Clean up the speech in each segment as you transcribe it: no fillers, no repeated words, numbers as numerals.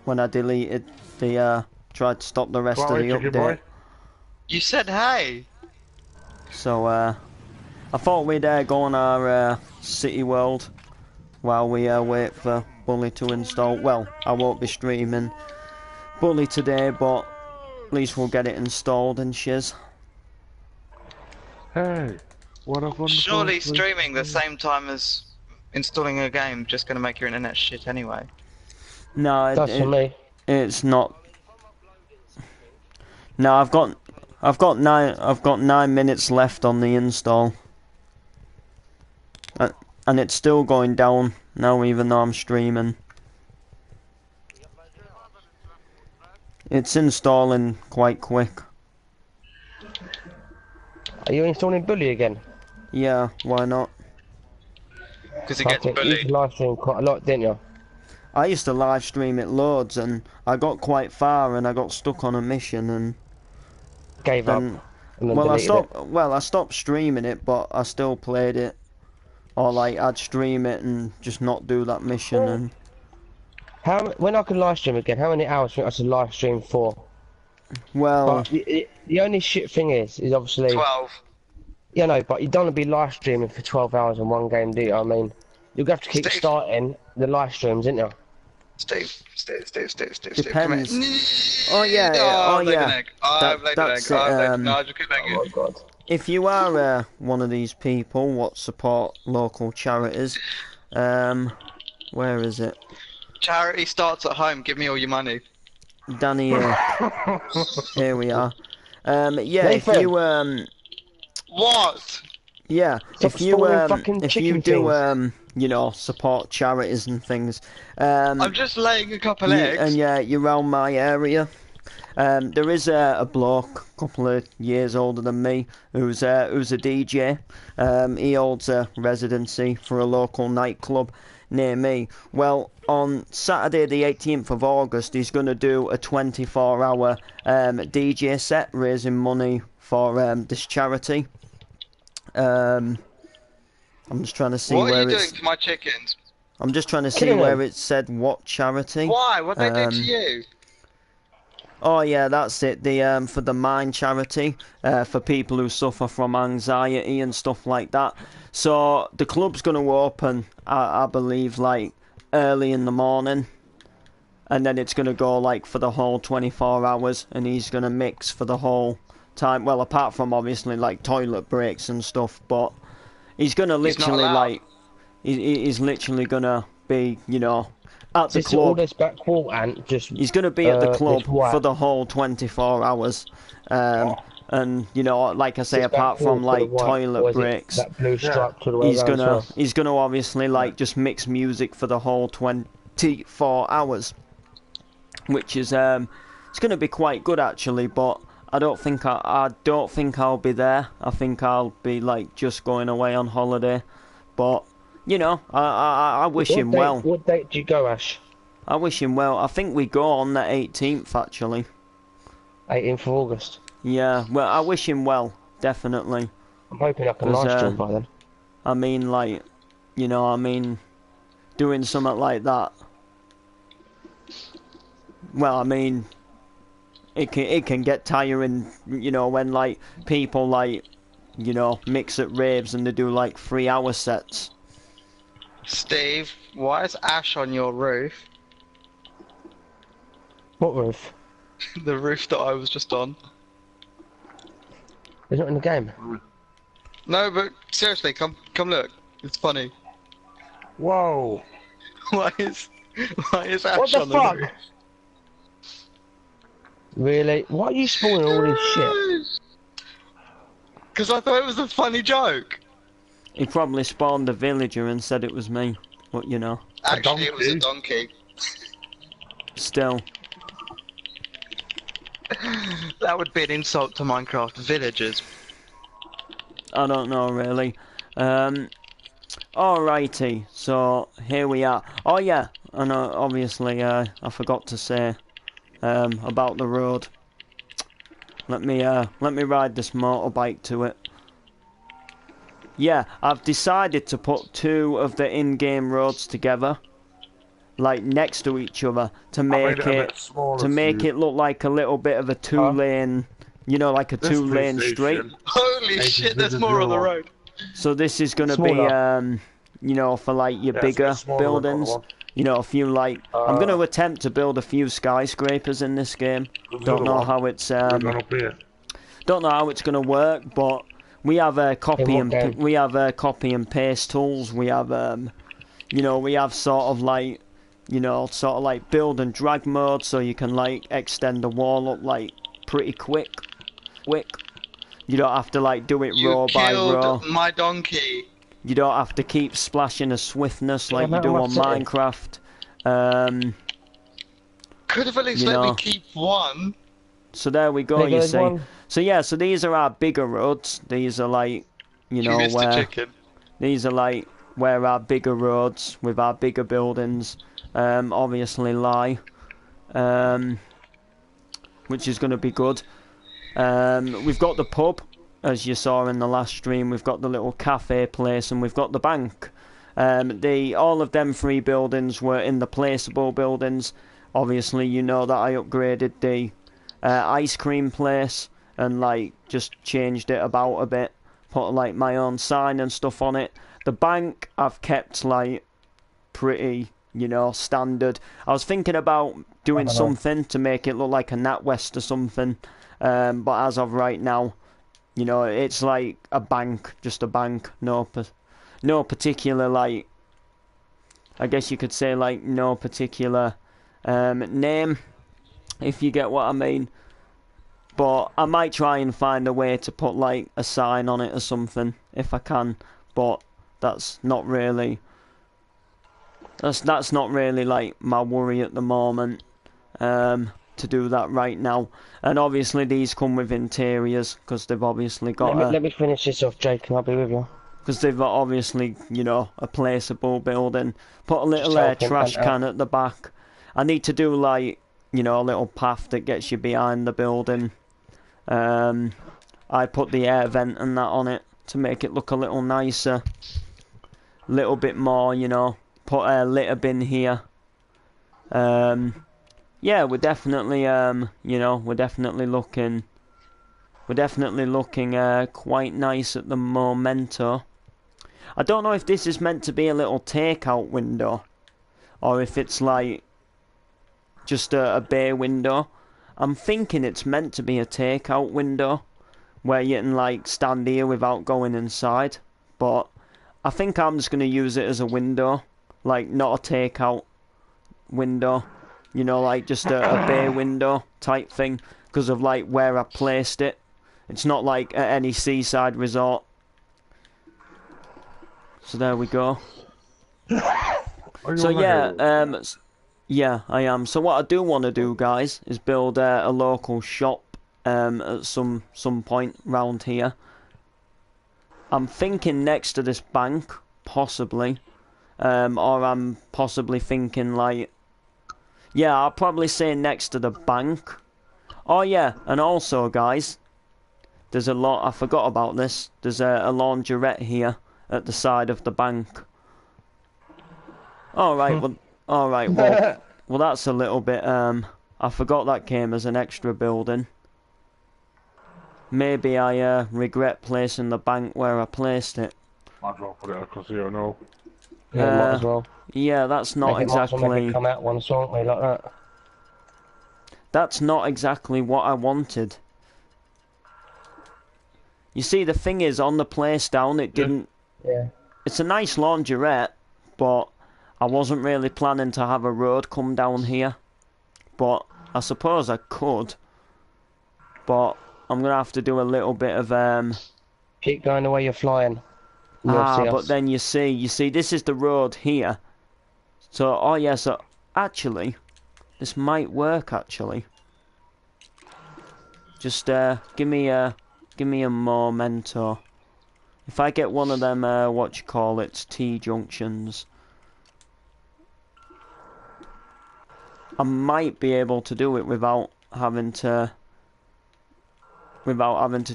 when I deleted the tried to stop the rest of the Chicken update. boy. You said hey. So I thought we'd go on our City World while we wait for Bully to install. Well, I won't be streaming Bully today, but at least we'll get it installed and shiz. Hey, what a wonderful. Surely streaming the same time as installing a game just gonna make your internet shit anyway. No, That's for me. it's not. No, I've got 9 minutes left on the install, and it's still going down now, even though I'm streaming. It's installing quite quick. Are you installing Bully again? Yeah, why not? Because it gets You bullied. live stream quite a lot, didn't you? I used to live stream it loads, and I got quite far, and I got stuck on a mission, and Gave up. then And then well, deleted I stopped streaming it, but I still played it. Or like I'd stream it and just not do that mission. And When I can live stream again, how many hours do you think I should live stream for? well, But the only shit thing is obviously. 12. Yeah, no, but you don't want to be live streaming for 12 hours in one game, do you? I mean, you'll have to keep Steve. starting the live streams, isn't you? Steve. Depends. Oh yeah, oh yeah. That's it. Oh my god. If you are one of these people what support local charities, where is it? Charity starts at home. Give me all your money. Danny, here we are. Yeah, if Nathan. you What? yeah, Stop if you spawning fucking if you chicken do things. you know, support charities and things, I'm just laying a couple eggs. and yeah, you're around my area. There is a bloke, a couple of years older than me, who's a DJ. He holds a residency for a local nightclub near me. Well, on Saturday the 18th of August, he's going to do a 24-hour DJ set raising money for this charity. I'm just trying to see What are where you doing it's. to my chickens? I'm just trying to see Killing where them. it said what charity. Why? What they do Um, to you? Oh yeah, that's it. The for the Mind charity, for people who suffer from anxiety and stuff like that. So the club's going to open, I believe, like early in the morning, and then it's going to go like for the whole 24 hours, and he's going to mix for the whole time. Well, apart from obviously like toilet breaks and stuff, but he's going to He's not literally allowed. like he's literally going to be, you know, at the This is all club. this back wall and just. He's going to be at the club this white. for the whole 24 hours. And, you know, like I say, This apart back wall from, for the like, white, toilet or is it breaks, That blue stripe to the way he's around as well? going to obviously, like, just mix music for the whole 24 hours. Which is, it's going to be quite good, actually, but I don't think I'll be there. I think I'll be, like, just going away on holiday. But, you know, I wish him well. What date do you go, Ash? I wish him well. I think we go on the 18th, actually. 18th of August. Yeah, well, I wish him well, definitely. I'm hoping I can 'Cause, live stream by then. I mean, like, you know, I mean, doing something like that. Well, I mean, it can get tiring, you know, when, like, people, like, you know, mix at raves and they do, like, 3-hour sets. Steve, why is Ash on your roof? What roof? The roof that I was just on. He's not in the game. No, but seriously, come look. It's funny. Whoa. Why is Ash What the on fuck? the roof? Really? Why are you spawning all this shit? Because I thought it was a funny joke. He probably spawned a villager and said it was me. But, you know, Actually, it was a donkey. still. That would be an insult to Minecraft villagers. I don't know, really. Alrighty, so here we are. Oh yeah, and obviously I forgot to say about the road. Let me ride this motorbike to it. Yeah, I've decided to put 2 of the in-game roads together. like next to each other to I made make it a it bit smaller to make you. it look like a little bit of a two-lane, you know, like a This two-lane police street. station, Holy shit, there's more on the 8001. road. So this is gonna be, Smaller. you know, for like your Yeah, it's a bit bigger smaller than the other buildings. one. You know, a few like I'm gonna attempt to build a few skyscrapers in this game. There's Don't another know one. how it's We've gone up here. don't know how it's gonna work, but we have copy what and game? we have copy and paste tools. We have you know, we have sort of like, you know, sort of like build and drag mode, so you can like extend the wall up like pretty quick. You don't have to like do it You row by row. killed my donkey. You don't have to keep splashing a swiftness like you no, do on what's it? Minecraft. Could have at least You let know. me keep one. So there we go, Bigger you than see. one? So yeah, so these are our bigger roads. These are like, you know, Mr. where Chicken. these are like where our bigger roads with our bigger buildings obviously lie, which is going to be good. We've got the pub, as you saw in the last stream. We've got the little cafe place, and we've got the bank. All of them three buildings were in the placeable buildings. Obviously, you know that I upgraded the ice cream place and like just changed it about a bit, put like my own sign and stuff on it. The bank I've kept like pretty, you know, standard. I was thinking about doing something to make it look like a NatWest or something, but as of right now, you know, it's like a bank, just a bank. No particular like, I guess you could say like no particular name, if you get what I mean. But I might try and find a way to put like a sign on it or something if I can. But that's not really that's not really like my worry at the moment, to do that right now. And obviously these come with interiors because they've obviously got Let me finish this off, Jake, and I'll be with you. because they've got obviously, you know, a placeable building. Put a little Just helping trash and, can at the back. I need to do like, you know, a little path that gets you behind the building. I put the air vent and that on it to make it look a little nicer, little bit more, you know. Put a litter bin here. Yeah, we're definitely you know, we're definitely looking quite nice at the momento. I don't know if this is meant to be a little takeout window or if it's like just a bay window. I'm thinking it's meant to be a takeout window where you can like stand here without going inside, but I think I'm just going to use it as a window, like not a takeout window, you know, like just a bay window type thing because of like where I placed it. It's not like at any seaside resort. So there we go. Are you So on the yeah, hill? yeah, I am. So what I do want to do, guys, is build a local shop at some point round here. I'm thinking next to this bank, possibly, or I'm possibly thinking like, yeah, I'll probably say next to the bank. Oh yeah, and also, guys, there's a lot. I forgot about this. There's a laundrette here at the side of the bank. All right, well, all right, well, that's a little bit. I forgot that came as an extra building. Maybe I regret placing the bank where I placed it. Might as well put it across here, no. Yeah, might as well. Yeah, that's not Make it might as well make exactly. it come out once, aren't we, like that? That's not exactly what I wanted. You see, the thing is, on the place down, it didn't. Yeah. It's a nice laundrette, but I wasn't really planning to have a road come down here. But I suppose I could. But I'm gonna have to do a little bit of Keep going the way you're flying. and you'll see but us. then you see, this is the road here. So, oh yeah, so actually, this might work. Actually, just give me a memento. If I get one of them, what you call it, T-junctions, I might be able to do it without having to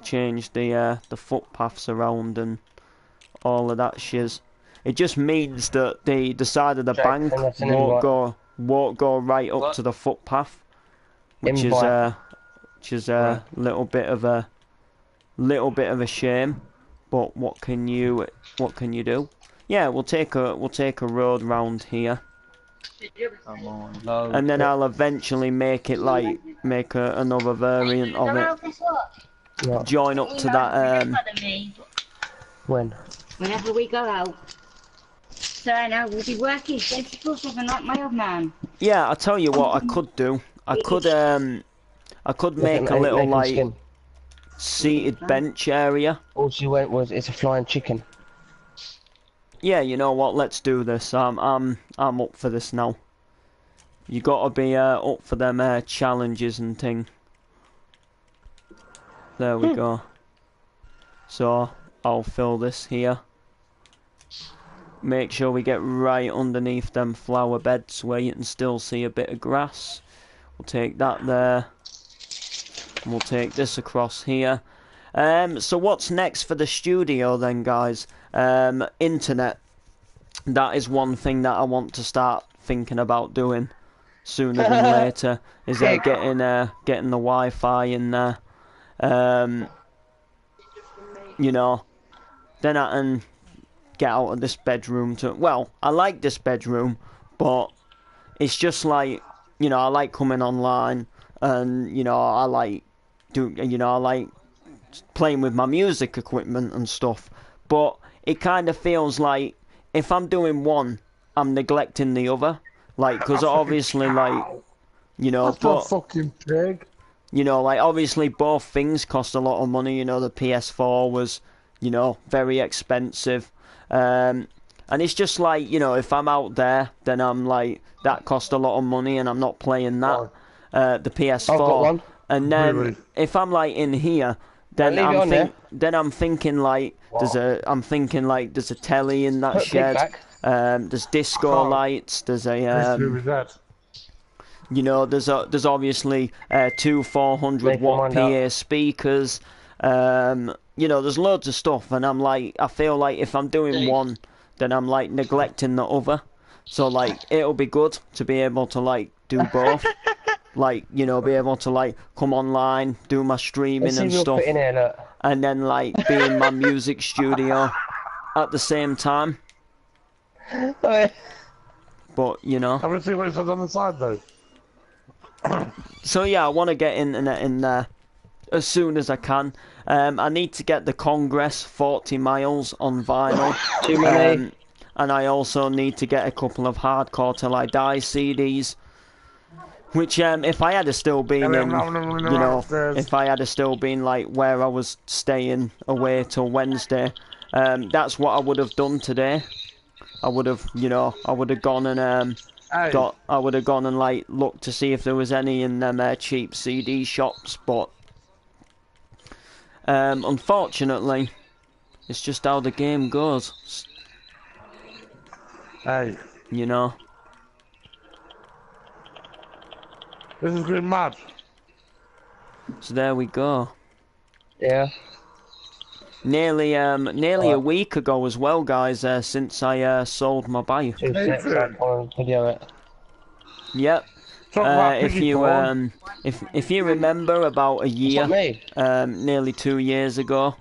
change the footpaths around and all of that shiz. It just means that the side of the Jack, bank send us an won't go right up What? to the footpath, which Invite. is a little bit of a shame. But what can you do? Yeah, we'll take a road round here, Come on, load. and then I'll eventually make it like another variant of it. What? Join up to that. When? Whenever we go out. So I know we'll be working 24/7 like my old man. Yeah, I tell you what I could do. I could make a little Nathan like Skin. seated bench area. All she went was, it's a flying chicken. Yeah, you know what? Let's do this. I'm up for this now. You gotta be up for them challenges and thing. There we go. So I'll fill this here. Make sure we get right underneath them flower beds where you can still see a bit of grass. We'll take that there. And we'll take this across here. So what's next for the studio then, guys? Internet. That is one thing that I want to start thinking about doing sooner than later. Is getting the Wi-Fi in there. You know, then I can get out of this bedroom to. Well, I like this bedroom, but it's just like, you know, I like coming online, and you know, I like playing with my music equipment and stuff. But it kind of feels like if I'm doing one, I'm neglecting the other. Like, because obviously, like, you know, That's a fucking pig. you know, like, obviously both things cost a lot of money. You know, the PS4 was, you know, very expensive. And it's just like, you know, if I'm out there, then I'm like, that cost a lot of money and I'm not playing that. The PS4. I've got one. And then Really? if I'm like in here, then I'll leave it on there. I'm thinking like there's a telly in that Put pig shed. back. There's disco Oh. lights. There's Who a is that? you know, there's obviously two 400 Make watt them wind PA speakers. You know, there's loads of stuff, and I feel like if I'm doing one, then I'm like neglecting the other. So like, it'll be good to be able to like do both. Like, you know, be able to like come online, do my streaming Let's see and if you'll stuff, put in here, look. and then like be in my music studio at the same time. But you know. Have you seen what it says on the side though? So yeah, I want to get internet in there as soon as I can. I need to get the Congress 40 miles on vinyl. Too many. And I also need to get a couple of Hardcore Till I Die CDs. Which, if I had still been in, you know, if I had still been like where I was staying away till Wednesday, that's what I would have done today. I would have, you know, I would have gone and Hey, I would have gone and like looked to see if there was any in them cheap CD shops, but unfortunately, it's just how the game goes. hey, You know. this is getting mad. So there we go. Yeah. Nearly a week ago as well, guys. Since I sold my bike. 2 seconds, I'll video it. Yep. Talk about If piggy you porn. if you remember about a It's year, not me. nearly 2 years ago.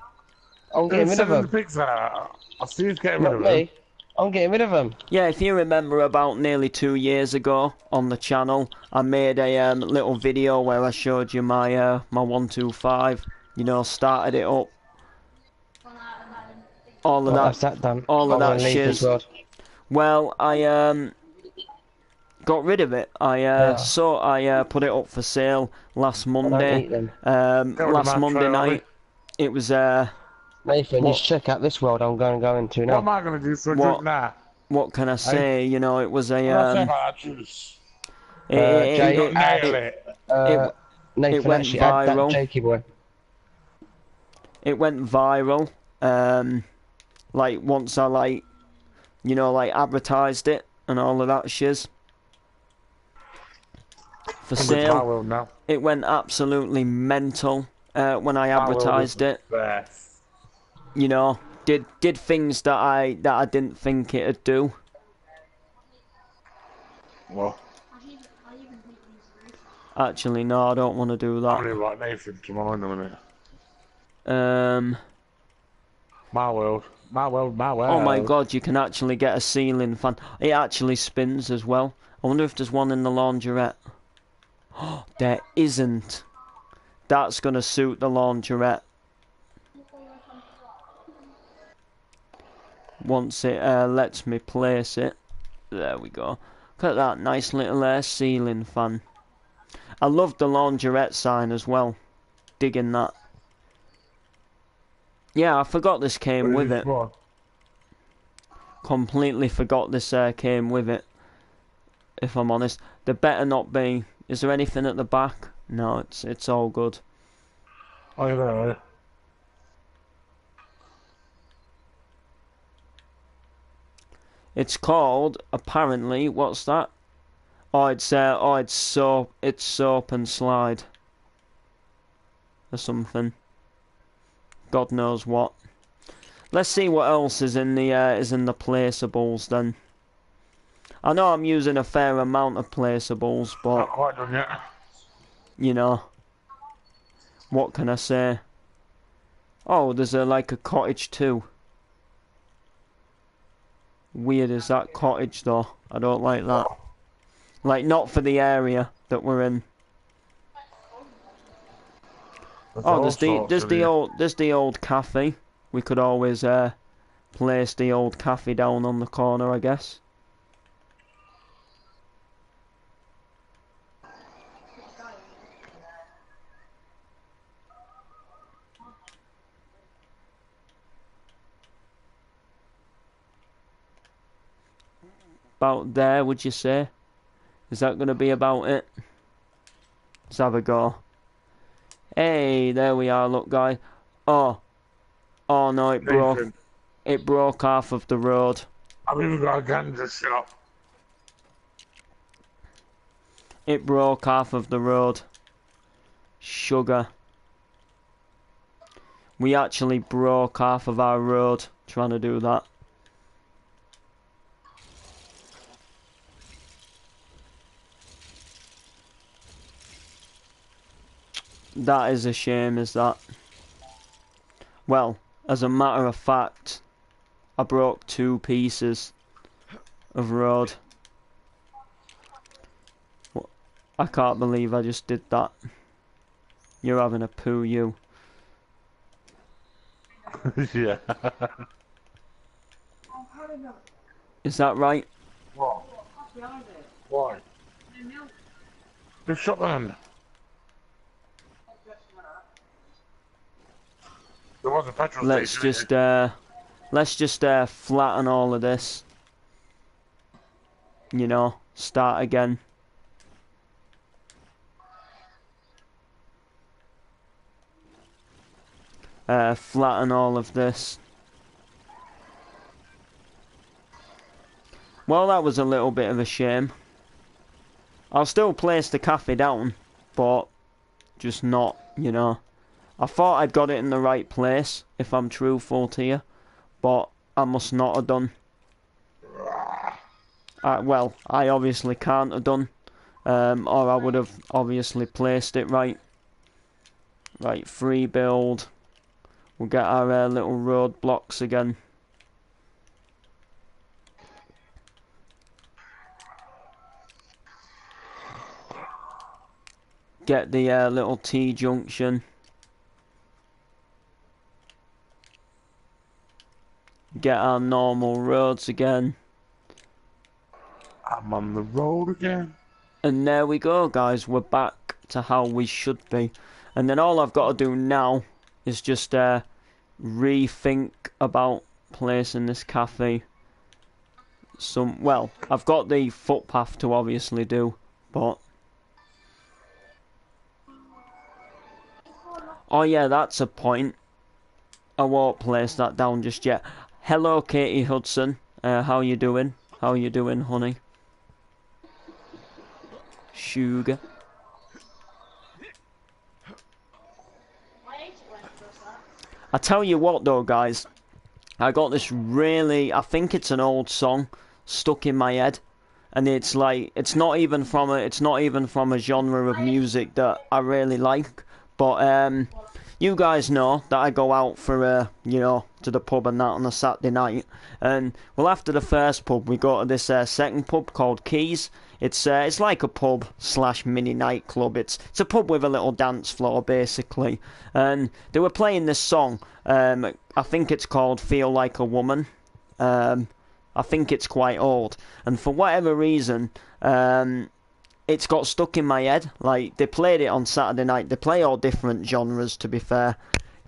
I'm getting rid of Sending the them. pigs out. I see who's getting rid Not of them. me. I'm getting rid of them. Yeah, if you remember about nearly 2 years ago on the channel, I made a little video where I showed you my my 125. You know, started it up. All of Well, that's that. that done. all of I'm that gonna leave this shiz. world. Well, I got rid of it. I put it up for sale last I don't Monday. eat them. Get rid of Last my Monday trailer, night. It was Nathan, What? just check out this world I'm going into What now. am I going to do for a What? drink now? what can I say? You know, it was a What do I say about that juice? Jay- it- Nail it- it. Nathan, it went actually, add that viral. Jakey boy. it went viral. Like once I like, you know, like advertised it and all of that shiz. For I'm with sale, my will now. it went absolutely mental when I My will advertised was it. the best. You know, did things that I didn't think it'd do. Well, Actually, no, I don't want to do I'm gonna that. invite Nathan tomorrow in a minute. My world. My world, my world. Oh my god, you can actually get a ceiling fan. It actually spins as well. I wonder if there's one in the laundrette. Oh, there isn't. That's gonna suit the laundrette. Once it lets me place it. There we go. Look at that nice little ceiling fan. I love the laundrette sign as well. Digging that. Yeah, I forgot this came with it. Completely forgot this came with it. If I'm honest. There better not be. Is there anything at the back? No, it's all good. Oh, you're gonna. It's called, apparently, what's that? Oh, it's soap and slide. Or something. God knows what. Let's see what else is in the placeables then. I know I'm using a fair amount of placeables, but Not quite done yet. you know, what can I say? Oh, there's like a cottage too. Weird is that cottage though. I don't like that. Like, not for the area that we're in. Oh, there's the old cafe. We could always place the old cafe down on the corner, I guess. About there, would you say? Is that going to be about it? Let's have a go. Hey, there we are, look, guy. Oh no, it broke. Nathan, It broke half of the road. I've even got a ganja shop. It broke half of the road. Sugar. We actually broke half of our road trying to do that. That is a shame, is that? Well, as a matter of fact, I broke 2 pieces of road. I can't believe I just did that. You're having a poo, you. Yeah. Is that right? What? Why? The shotgun. There was a petrol station. Let's just flatten all of this. You know, start again. Flatten all of this. Well, that was a little bit of a shame. I'll still place the cafe down, but just not, you know. I thought I'd got it in the right place, if I'm truthful to you, but I must not have done. Well, I obviously can't have done, or I would have obviously placed it right. Right, free build. We'll get our little road blocks again. Get the little T-junction. Get our normal roads again. I'm on the road again. And there we go, guys. We're back to how we should be. And then all I've got to do now is just rethink about placing this cafe. Well, I've got the footpath to obviously do, but... Oh yeah, that's a point. I won't place that down just yet. Hello, Katie Hudson. How you doing? How you doing, honey? Sugar. I tell you what though, guys. I got this really, I think it's an old song stuck in my head, and it's like it's not even from a genre of music that I really like. But you guys know that I go out for to the pub and that on a Saturday night, and well, after the first pub we go to this second pub called Keys. It's like a pub slash mini nightclub. It's a pub with a little dance floor basically, and they were playing this song. I think it's called "Feel Like a Woman." I think it's quite old, and for whatever reason, it's got stuck in my head. Like, they played it on Saturday night. They play all different genres, to be fair.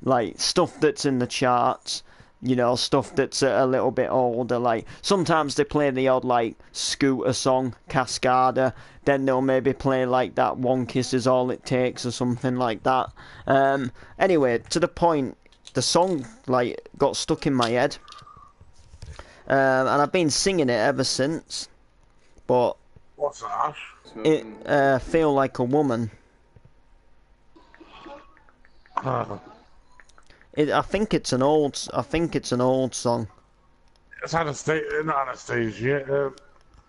Like, stuff that's in the charts, stuff that's a little bit older. Like, sometimes they play the odd, like, Scooter song, Cascada. Then they'll maybe play, like, that One Kiss Is All It Takes or something like that. Anyway, to the point, the song, like, got stuck in my head. And I've been singing it ever since. But What's that? it Feel Like a Woman. I think it's an old song. It's Anastasia, not Anastasia,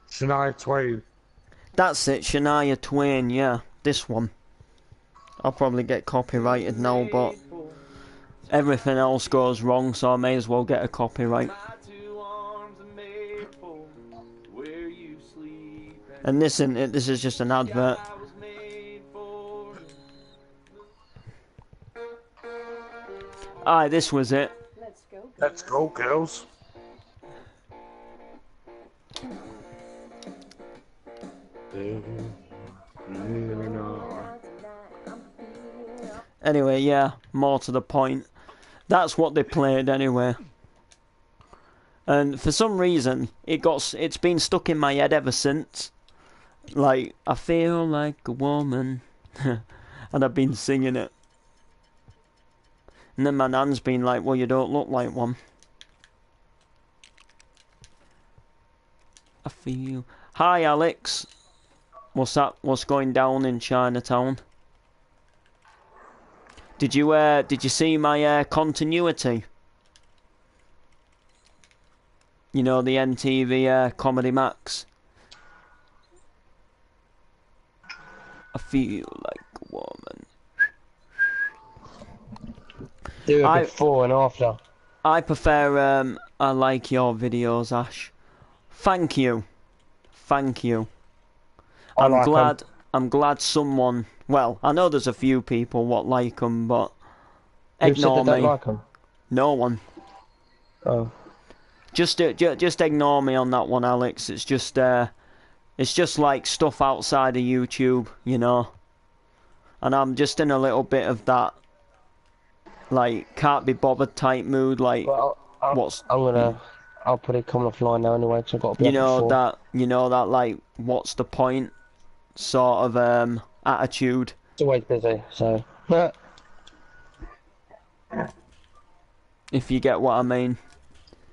Shania Twain. That's it, Shania Twain, yeah. This one. I'll probably get copyrighted now, but everything else goes wrong, so I may as well get a copyright. And this is just an advert. Aye, this was it. Let's go, girls. Anyway, yeah, more to the point. That's what they played anyway. And for some reason, it's been stuck in my head ever since. Like, I feel like a woman. And I've been singing it. And then my nan's been like, well, you don't look like one. I feel... Hi, Alex. What's up? What's going down in Chinatown? Did you see my continuity? You know, the MTV Comedy Max. I feel like a woman. Do a before and after. I prefer, I like your videos, Ash. Thank you. Thank you. I'm glad someone, well, I know there's a few people what like them, but ignore me. Who said they don't like them? No one. Oh. Just ignore me on that one, Alex. It's just like stuff outside of YouTube, you know. And I'm just in a little bit of that, like, can't be bothered type mood. Like, Well, I'll put it come offline now anyway. Cause I've got to be you know that like, what's the point, sort of attitude. It's always busy, so. If you get what I mean.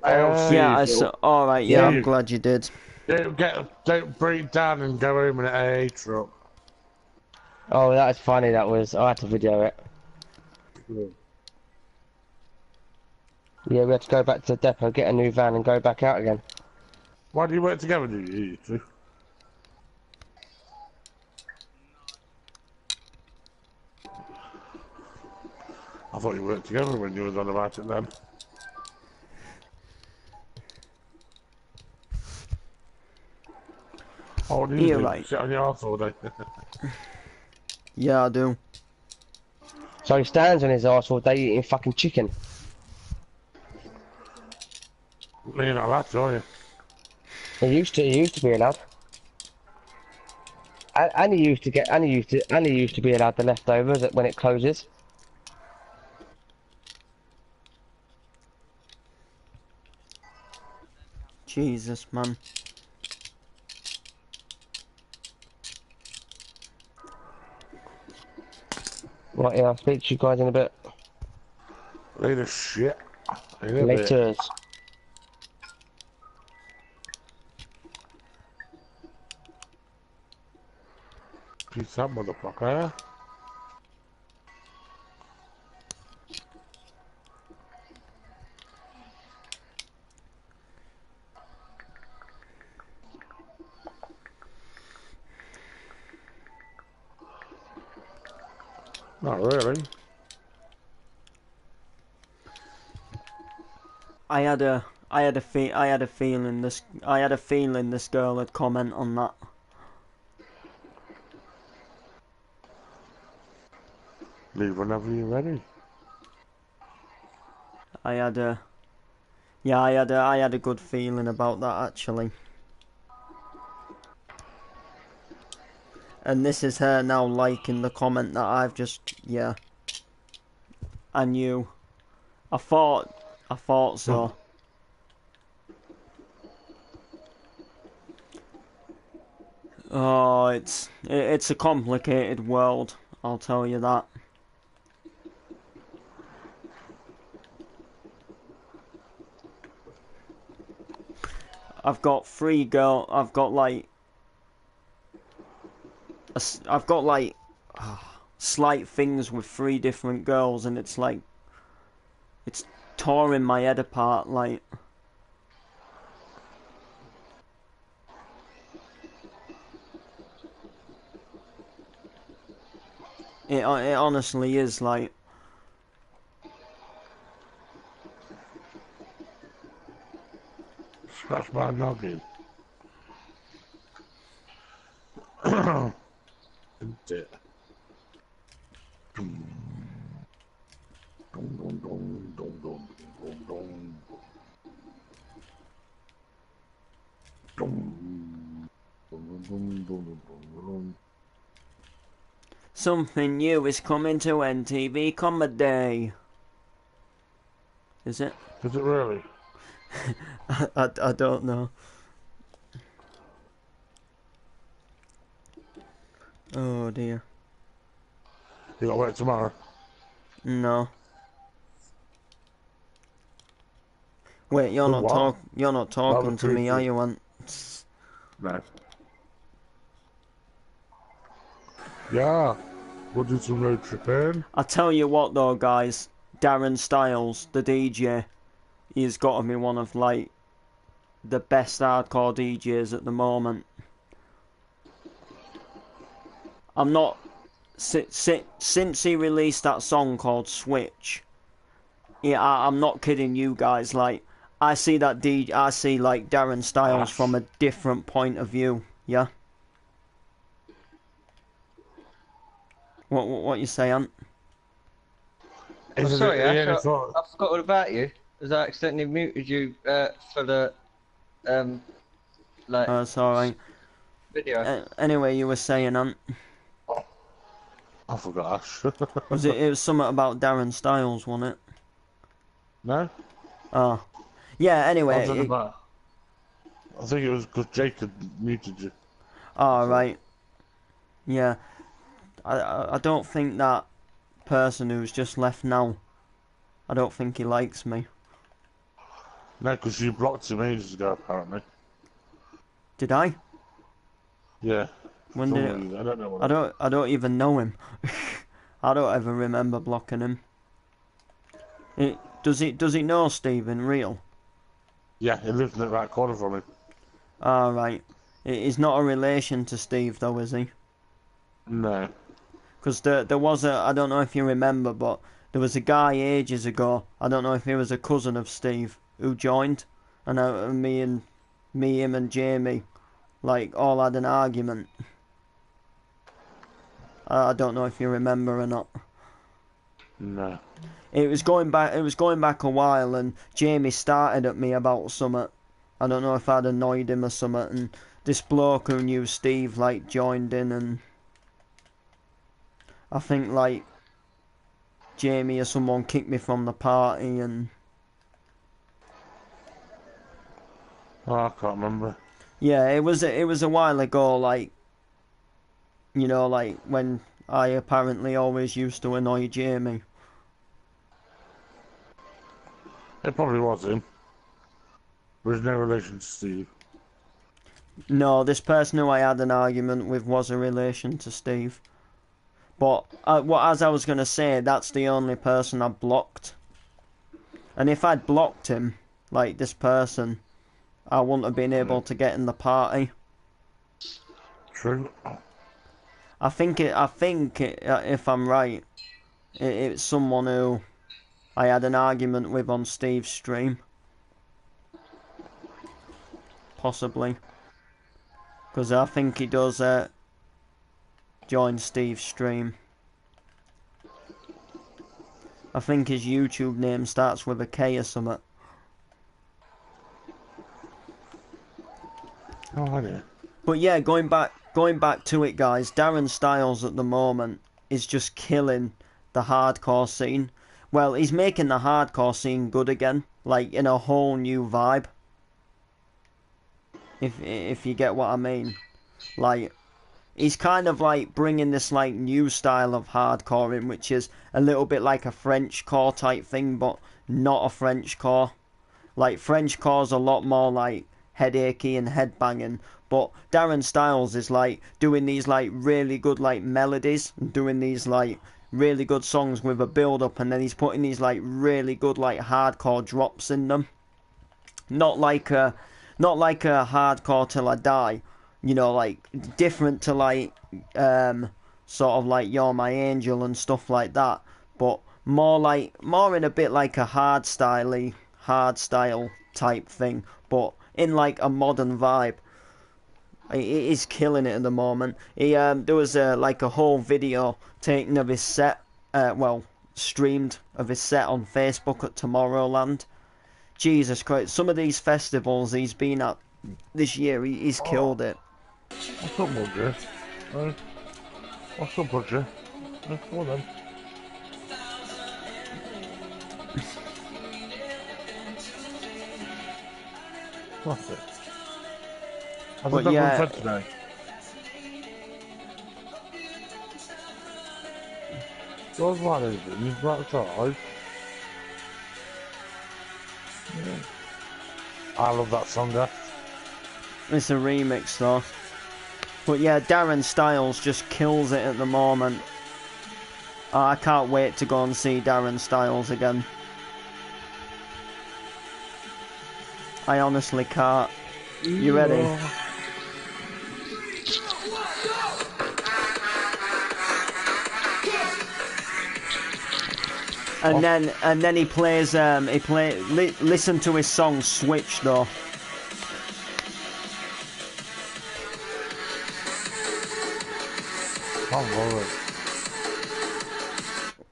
Yeah, alright, yeah, I'm glad you did. Don't break down and go home in an AA truck. Oh, that was funny. That was. I had to video it. Yeah, we had to go back to the depot, get a new van, and go back out again. Why do you work together, do you two? I thought you worked together when you was on about it then. Oh, what do you do? Right. Sit on your arse all day? Yeah, I do. So he stands on his arse all day eating fucking chicken. You're not allowed to, are you? He used to be allowed. And he used to be allowed the leftovers when it closes. Jesus, man. Right, yeah, I'll speak to you guys in a bit. Later, shit. Laters. Peace out, motherfucker. Not really. I had a feeling this girl would comment on that. Leave whenever you're ready. I had a good feeling about that actually. And this is her now liking the comment that I've just, yeah. I knew. I thought so. Oh, it's a complicated world, I'll tell you that. I've got like slight things with 3 different girls, and it's like it's tearing my head apart. Like it honestly is like. Scratch my noggin. Isn't it? Dum, dum, dum, dum, dum, dum, dum, dum. Dum, dum, dum, dum, dum, dum. Something new is coming to NTV Comedy. Is it? Is it really? I don't know. Oh dear. You gotta wait tomorrow. No. Wait, you're not talking to me, are you, Ant? No. Yeah. We'll do some road tripping. I tell you what though, guys, Darren Styles, the DJ, he's got to be one of like the best hardcore DJs at the moment. I'm not since he released that song called Switch. Yeah, I'm not kidding you guys. Like I see like Darren Styles from a different point of view. Yeah. What you say, Ant? I'm sorry, Ash, I forgot all about you. Because I accidentally muted you for the like. Oh, it's alright. Video. Anyway, you were saying, Ant. I forgot, Ash. It was something about Darren Styles, wasn't it? No? Oh. Yeah, anyway. I think it was because Jake had muted you. Oh, right. Yeah. I don't think that person who's just left now, I don't think he likes me. No, because you blocked him ages ago, apparently. Did I? Yeah. When did it? I don't know what I don't even know him. I don't ever remember blocking him. Does he know Stephen real? Yeah, he lives in the right corner from him. Ah, right. He's not a relation to Steve though, is he? No. Because there was I don't know if you remember, but there was a guy ages ago, I don't know if he was a cousin of Steve, who joined, and him and Jamie, like, all had an argument. I don't know if you remember or not. No. It was going back a while, and Jamie started at me about something. I don't know if I'd annoyed him or something, and this bloke who knew Steve, like, joined in, and I think, like, Jamie or someone kicked me from the party, and Oh, I can't remember. yeah, it was a while ago, like, you know, like when I apparently always used to annoy Jamie. It probably was him. There's no relation to Steve. No, this person who I had an argument with was a relation to Steve. But as I was gonna say, that's the only person I blocked. And if I'd blocked him, like this person, I wouldn't have been able to get in the party. True. if I'm right, it's someone who I had an argument with on Steve's stream. Possibly. Because I think he does join Steve's stream. I think his YouTube name starts with a K or something. Oh, I know. But yeah, going back to it, guys. Darren Styles at the moment is just killing the hardcore scene. Well, he's making the hardcore scene good again, like in a whole new vibe. If you get what I mean, like he's kind of like bringing this like new style of hardcore in, which is a little bit like a Frenchcore type thing, but not a Frenchcore. Like Frenchcore's a lot more like headachy and headbanging, but Darren Styles is like doing these like really good like melodies and doing these like really good songs with a build up, and then he's putting these like really good like hardcore drops in them. Not like a hardcore till I die, you know, like different to like sort of like You're My Angel and stuff like that, but more in a bit like a hardstyle type thing, but in like a modern vibe. He is killing it at the moment. There was like a whole video taken of his set, streamed of his set on Facebook at Tomorrowland. Jesus Christ, some of these festivals he's been at this year, he's killed it. What's up, Mudger? What's up, Mudger? Come on then. What's it? But yeah, today. Those one is it? You've got to try. Yeah. I love that song, it's a remix though. But yeah, Darren Styles just kills it at the moment. I can't wait to go and see Darren Styles again. I honestly can't. You ready? And then he plays listen to his song Switch though.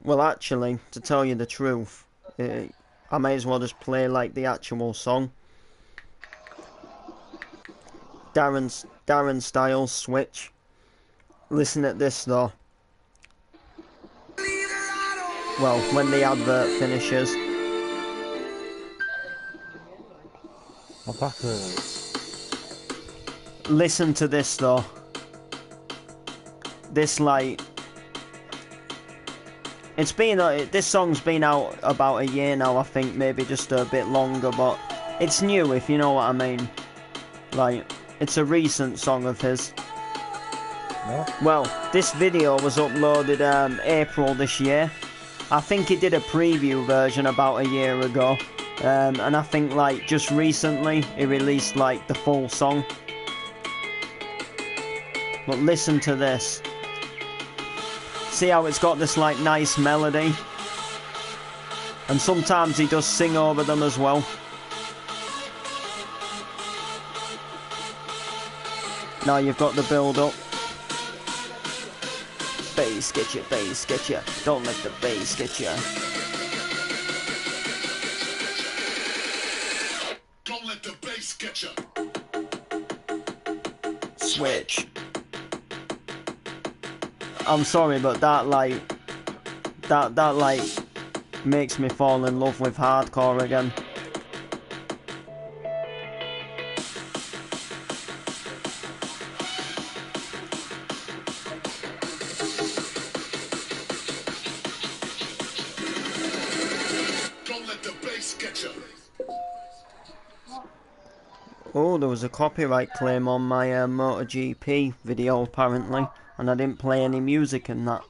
Well, actually, to tell you the truth, I may as well just play like the actual song. Darren Styles Switch. Listen at this though. Well, when the advert finishes. Listen to this though. This like, this song's been out about a year now, I think, maybe just a bit longer, but it's new, if you know what I mean. Like, it's a recent song of his. Yeah. Well, this video was uploaded April this year. I think he did a preview version about a year ago, and I think like just recently he released like the full song. But listen to this. See how it's got this like nice melody, and sometimes he does sing over them as well. Now you've got the build up. Bass get ya, don't let the bass get ya. Don't let the bass get ya. Switch. I'm sorry, but that like makes me fall in love with hardcore again. Oh, there was a copyright claim on my MotoGP video apparently, and I didn't play any music in that.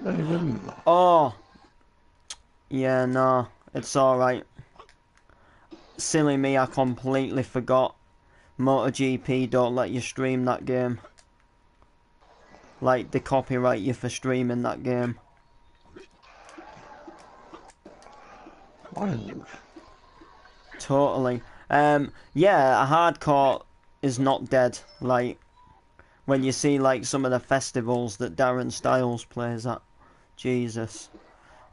No, you didn't. Oh! Yeah, no, it's alright. Silly me, I completely forgot. MotoGP don't let you stream that game. like they copyright you for streaming that game. What a news. Totally. Yeah, a hardcore is not dead. Like, when you see, like, some of the festivals that Darren Styles plays at. Jesus.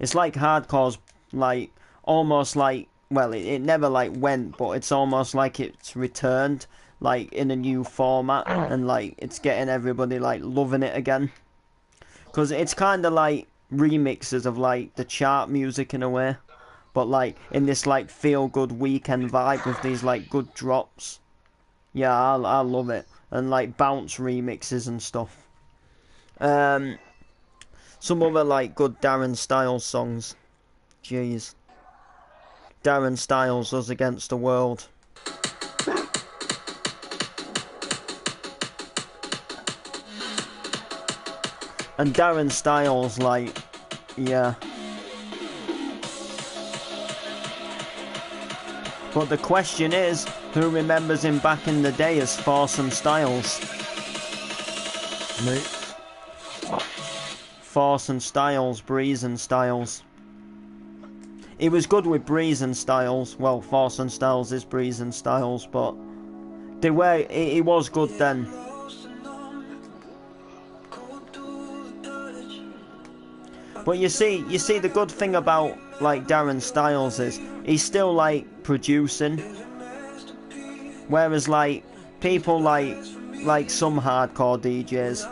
It's like hardcore's, like, almost like, well, it never, like, went, but it's almost like it's returned, like, in a new format, and, like, it's getting everybody, like, loving it again. Because it's kind of like remixes of, like, the chart music in a way. But, like, in this, like, feel-good weekend vibe with these, like, good drops. Yeah, I love it. And, like, bounce remixes and stuff. Some other, like, good Darren Styles songs. Jeez. Darren Styles, Us Against the World. And Darren Styles, like, yeah. But the question is, who remembers him back in the day as Fawson Styles? Me. Fawson Styles, Breeze and Styles. He was good with Breeze and Styles. Well, Fawson Styles is Breeze and Styles, but they were. He was good then. But you see, the good thing about like Darren Styles is he's still like producing, whereas like people like some hardcore DJs,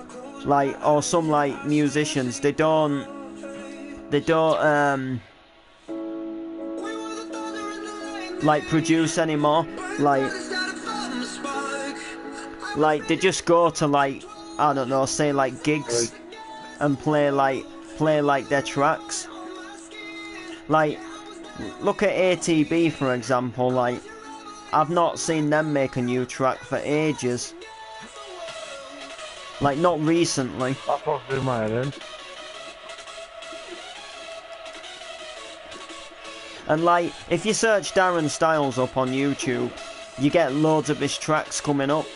like or some like musicians, they don't like produce anymore. Like they just go to like I don't know, say like gigs and play their tracks. Like, look at ATB for example. Like, I've not seen them make a new track for ages. Like, not recently. That's what's in my head. And like, if you search Darren Styles up on YouTube, you get loads of his tracks coming up.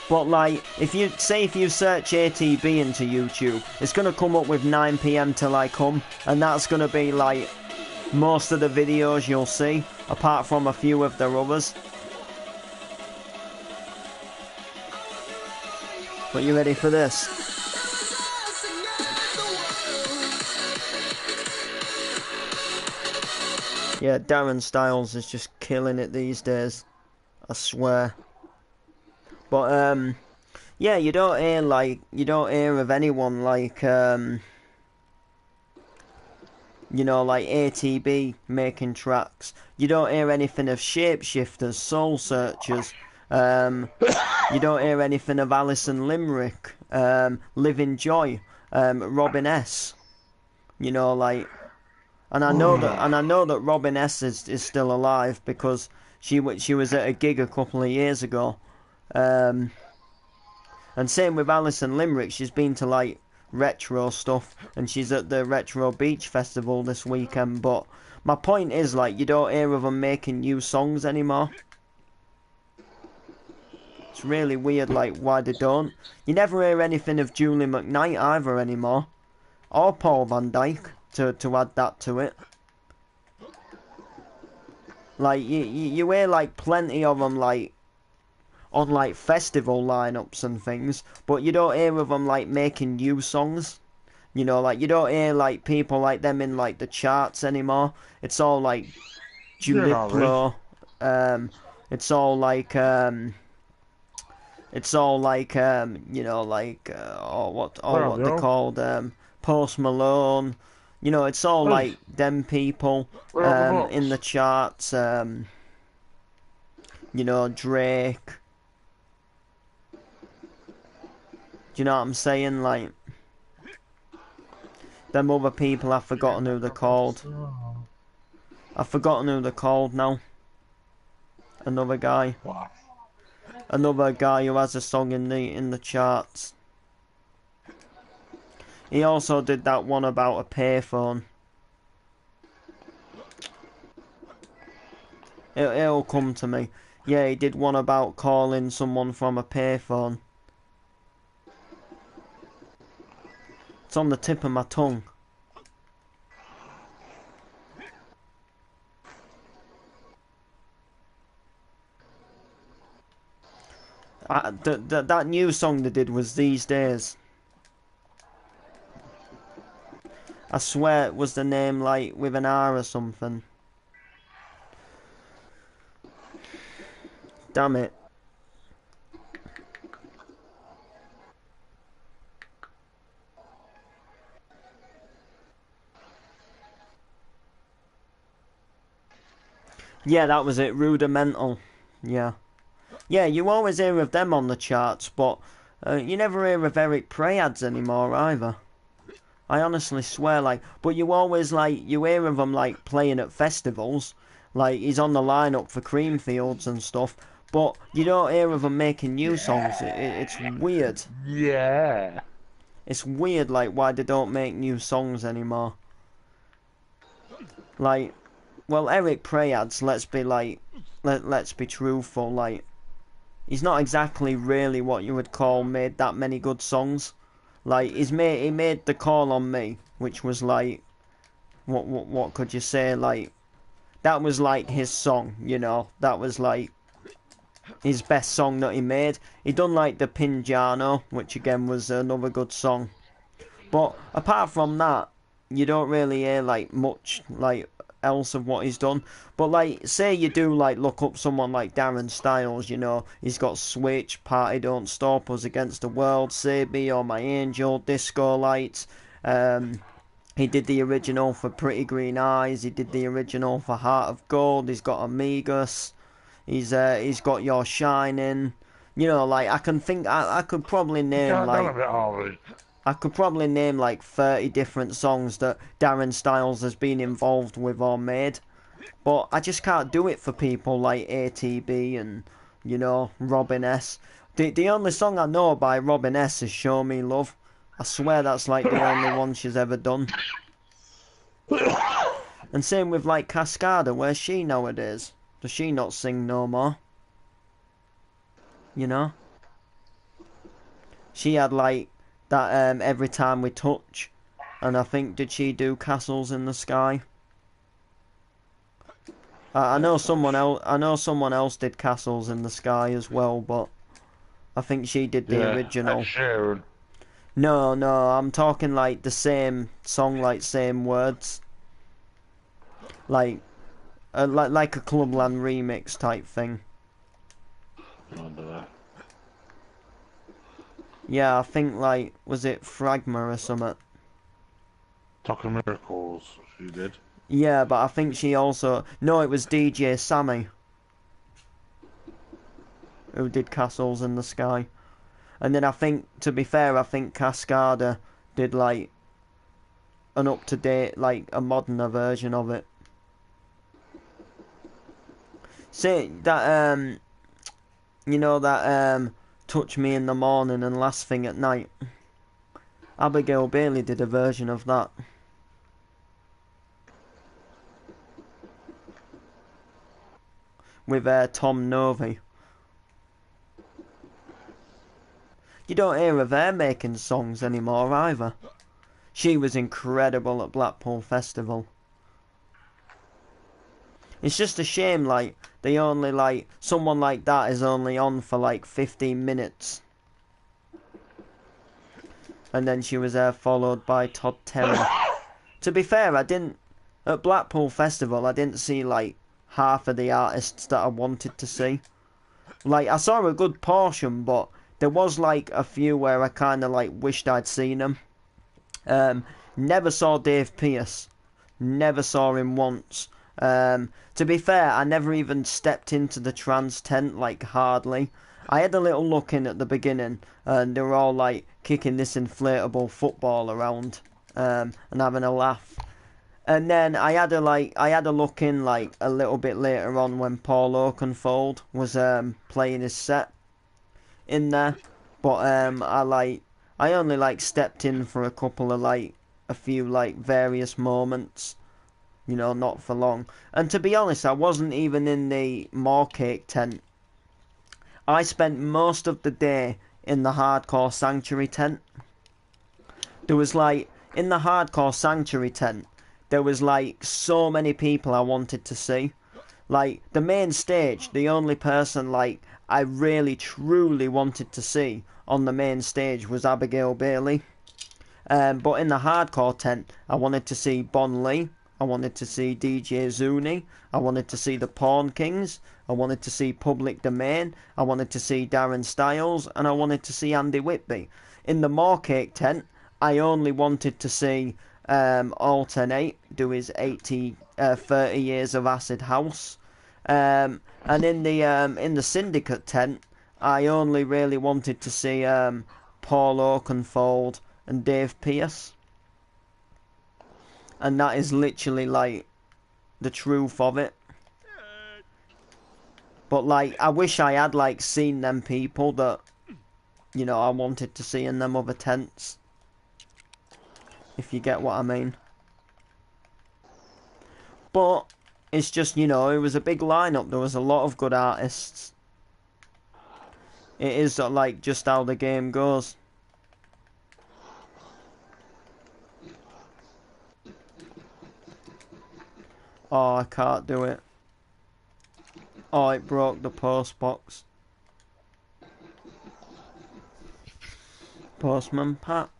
But like, if you search ATB into YouTube, it's gonna come up with 9 PM Till I Come, and that's gonna be like most of the videos you'll see, apart from a few of their others. But you ready for this? Yeah, Darren Styles is just killing it these days, I swear. But yeah, you don't hear of anyone like you know, like ATB making tracks. You don't hear anything of Shapeshifters, Soul Searchers. You don't hear anything of Alison Limerick, Living Joy, Robin S. You know, like, and I know that Robin S is still alive because she was at a gig a couple of years ago. And same with Alison Limerick, she's been to like retro stuff and she's at the Retro Beach Festival this weekend. But my point is, like, you don't hear of them making new songs anymore. It's really weird, like, why they don't. You never hear anything of Julie McKnight either anymore, or Paul Van Dyke, to add that to it. Like, you hear like plenty of them like on like festival lineups and things, but you don't hear of them like making new songs. You know, like, you don't hear like people like them in like the charts anymore. It's all like Diplo. It's all like you know, like what they're called, Post Malone. You know, it's all like them people in the charts. You know, Drake. Do you know what I'm saying? Like, them other people, I've forgotten who they're called. I've forgotten who they're called now. Another guy. What? Another guy who has a song in the charts. He also did that one about a payphone. It'll come to me. Yeah, he did one about calling someone from a payphone. It's on the tip of my tongue. That new song they did was These Days. I swear it was the name like with an R or something. Damn it. Yeah, that was it. Rudimental. Yeah. Yeah, you always hear of them on the charts, but you never hear of Eric Prayads anymore either. I honestly swear, like, but you always, like, you hear of him, like, playing at festivals. Like, he's on the lineup for Creamfields and stuff, but you don't hear of him making new songs. It's weird. Yeah. It's weird, like, why they don't make new songs anymore. Like, well, Eric Prayads, let's be, like, let's be truthful, like, he's not exactly really what you would call made that many good songs. Like, he made The Call on Me, which was like, what could you say, like, that was like his song, you know, that was like his best song that he made. He done like the Pinjano, which again was another good song. But apart from that, you don't really hear like much like else of what he's done. But like, say you do like look up someone like Darren Styles, you know, he's got Switch, Party Don't Stop Us, Against the World, Save Me, Or My Angel, Disco Lights. He did the original for Pretty Green Eyes. He did the original for Heart of Gold. He's got Amigos. He's got You're Shining. You know, like I could probably name like I could probably name like 30 different songs that Darren Styles has been involved with or made. But I just can't do it for people like ATB and, you know, Robin S. The only song I know by Robin S is Show Me Love. I swear that's like the only one she's ever done. And same with like Cascada, where's she nowadays? Does she not sing no more? You know? She had like that Every Time We Touch, and I think did she do Castles in the Sky? I know someone else did Castles in the Sky as well, but I think she did the original. Sharon. No, I'm talking like the same song, like same words, like a Clubland remix type thing. Yeah, I think like, was it Fragma or something? Talking Miracles, she did. Yeah, but I think she also... No, it was DJ Sammy who did Castles in the Sky. And then I think, to be fair, I think Cascada did like an up-to-date, like a moderner version of it. See, that, you know that, Touch Me in the Morning and Last Thing at Night? Abigail Bailey did a version of that. With Tom Novy. You don't hear of her making songs anymore either. She was incredible at Blackpool Festival. It's just a shame, like, they only, like, someone like that is only on for, like, 15 minutes. And then she was followed by Todd Terry. To be fair, at Blackpool Festival, I didn't see, like, half of the artists that I wanted to see. Like, I saw a good portion, but there was, like, a few where I kind of, like, wished I'd seen them. Never saw Dave Pearce. Never saw him once. To be fair, I never even stepped into the trans tent, like, hardly. I had a little look in at the beginning, and they were all, like, kicking this inflatable football around, and having a laugh. And then I had a look in, like, a little bit later on when Paul Oakenfold was, playing his set in there. But, I only, like, stepped in for a couple of, like, a few, like, various moments. You know, not for long. And to be honest, I wasn't even in the More Cake tent. I spent most of the day in the Hardcore Sanctuary tent. there was like, in the Hardcore Sanctuary tent, there was like so many people I wanted to see. Like, the main stage, the only person like I really truly wanted to see on the main stage was Abigail Bailey. But in the Hardcore tent, I wanted to see Bon Lee, I wanted to see DJ Zuni, I wanted to see the Pawn Kings, I wanted to see Public Domain, I wanted to see Darren Styles, and I wanted to see Andy Whitby. In the Moorcake tent, I only wanted to see Alternate do his 30 years of Acid House. And in the Syndicate tent, I only really wanted to see Paul Oakenfold and Dave Pierce. And that is literally like the truth of it. But like, I wish I had like seen them people that, you know, I wanted to see in them other tents. If you get what I mean. But it's just, you know, it was a big lineup. There was a lot of good artists. It is like just how the game goes. Oh, I can't do it. Oh, it broke the post box. Postman Pat.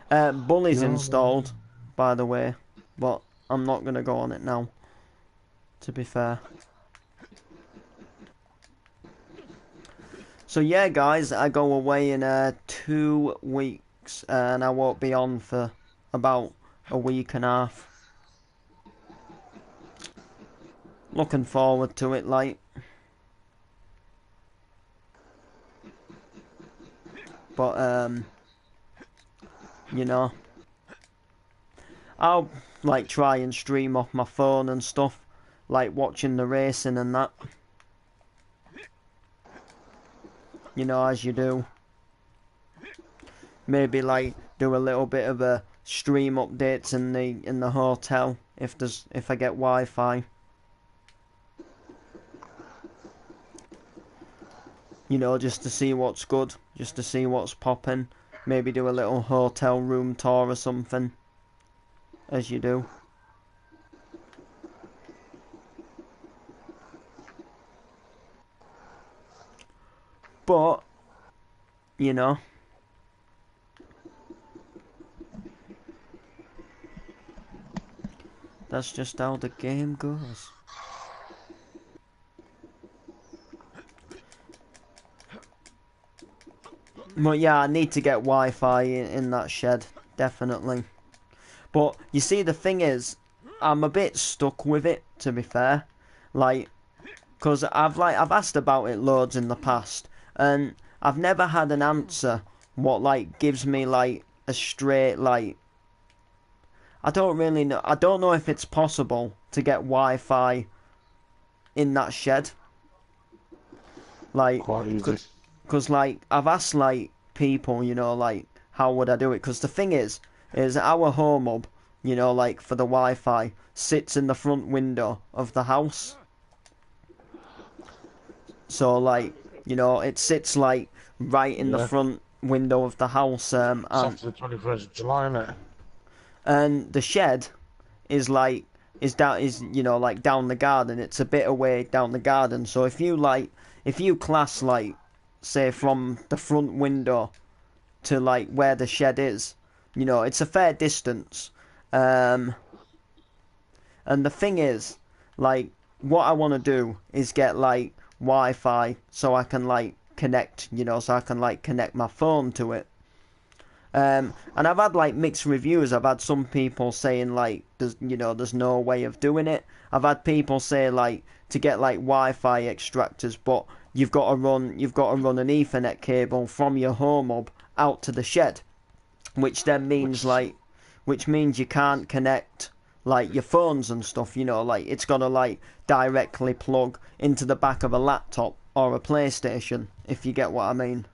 Bully's installed, by the way, but I'm not going to go on it now, to be fair. So yeah, guys, I go away in 2 weeks, and I won't be on for about a week and a half. Looking forward to it, like. But, you know, I'll, like, try and stream off my phone and stuff, like watching the racing and that. You know, as you do. Maybe, like, do a little bit of a stream updates in the hotel if I get Wi-Fi. You know, just to see what's good, just to see what's popping. Maybe do a little hotel room tour or something, as you do. But, you know, that's just how the game goes. But yeah, I need to get Wi-Fi in that shed, definitely. But you see, the thing is, I'm a bit stuck with it, to be fair. Like, because I've asked about it loads in the past, and I've never had an answer what like gives me like a straight like. I don't really know. I don't know if it's possible to get Wi-Fi in that shed. Like, because like I've asked like people, you know, like how would I do it? Because the thing is our home hub, you know, like for the Wi-Fi sits in the front window of the house. So like, you know, it sits like right in the front window of the house. And it's the 21st of July, isn't it? And the shed is like you know, like down the garden. It's a bit away down the garden. So if you class like, say, from the front window to like where the shed is, you know, it's a fair distance. And the thing is, like, what I want to do is get like Wi-Fi so I can like connect, you know, so I can like connect my phone to it. And I've had like mixed reviews. I've had some people saying like there's no way of doing it. I've had people say like to get like Wi-Fi extractors, but you've got to run an Ethernet cable from your home hub out to the shed, which means you can't connect like your phones and stuff, you know, like it's got to like directly plug into the back of a laptop or a PlayStation, if you get what I mean.